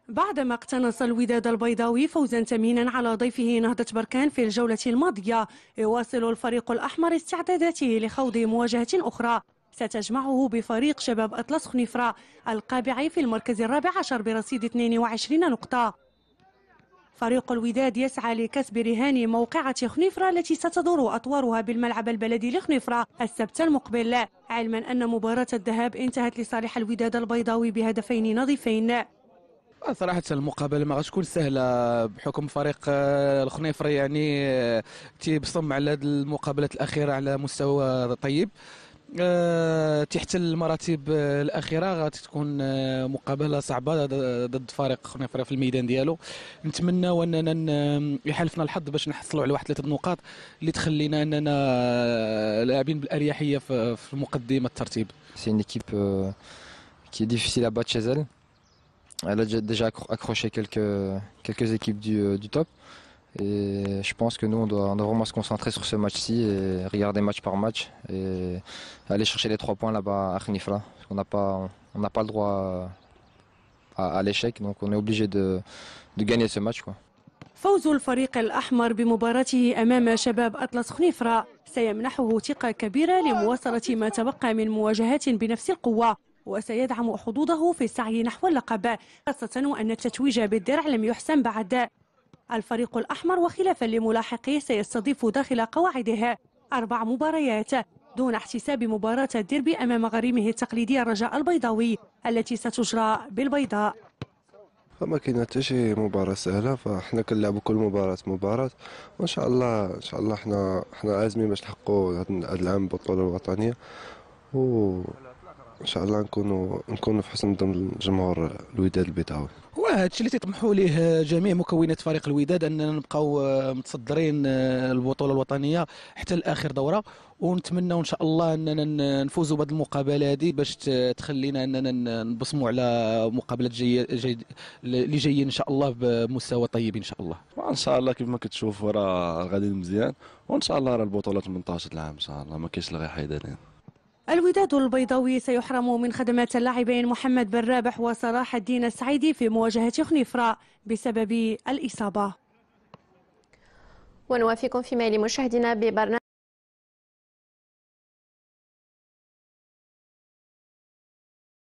بعدما اقتنص الوداد البيضاوي فوزا ثمينا على ضيفه نهضة بركان في الجولة الماضية، يواصل الفريق الأحمر استعداداته لخوض مواجهة أخرى ستجمعه بفريق شباب أطلس خنيفرة القابع في المركز الرابع عشر برصيد 22 نقطة. فريق الوداد يسعى لكسب رهان موقعة خنيفرة التي ستدور أطوارها بالملعب البلدي لخنيفرة السبت المقبل، علما أن مباراة الذهاب انتهت لصالح الوداد البيضاوي بهدفين نظيفين. صراحة المقابلة ما غتكون سهلة بحكم فريق الخنيفري، يعني تيبصم على هذه المقابلات الأخيرة على مستوى طيب. تحت المراتب الأخيرة غتكون مقابلة صعبة ضد فريق خنيفرة في الميدان ديالو. نتمنى أننا يحالفنا الحظ باش نحصلوا على واحد 3 نقاط اللي تخلينا أننا لاعبين بالأريحية في مقدمة الترتيب. C'est une équipe qui est difficile à battre chez elle. Elle a déjà accroché quelques équipes du top. Et je pense que nous, on doit vraiment se concentrer sur ce match-ci et regarder match par match et aller chercher les 3 points là-bas à Khnifra. On n'a pas le droit à l'échec, donc on est obligé de gagner ce match, quoi. فوز الفريق الأحمر بمباراته أمام شباب أطلس خنيفرة سيمنحه ثقة كبيرة لمواصلة ما تبقى من مواجهات بنفس القوة، وسيدعم حظوظه في السعي نحو اللقب، خاصة وأن التتويج بالدرع لم يحسم بعد. الفريق الأحمر وخلافا لملاحقيه سيستضيف داخل قواعده 4 مباريات دون احتساب مباراة الديربي أمام غريمه التقليدي الرجاء البيضاوي التي ستجرى بالبيضاء. فما كاينه حتى شي مباراه سهله، فاحنا كنلعبوا كل مباراه، وان شاء الله حنا عازمين باش نحققوا هذا العام البطوله الوطنيه، وان شاء الله نكونوا في حسن ظن جمهور الوداد البيضاوي. وهذا الشيء اللي تطمحوا ليه جميع مكونات فريق الوداد، اننا نبقاو متصدرين البطوله الوطنيه حتى لاخر دوره، ونتمنى ان شاء الله اننا نفوزوا بهذه المقابله هذه باش تخلينا اننا نبصموا على مقابلات اللي جايين ان شاء الله بمستوى طيب ان شاء الله. وان شاء الله كيف ما كتشوفوا راه غاديين مزيان، وان شاء الله راه البطوله 18 العام ان شاء الله ما كاينش اللي غيحيد علينا. الوداد البيضاوي سيحرم من خدمات اللاعبين محمد بن رابح وصلاح الدين السعيدي في مواجهة خنيفرة بسبب الإصابة. ونوافيكم في ميل مشاهدينا ببرنامج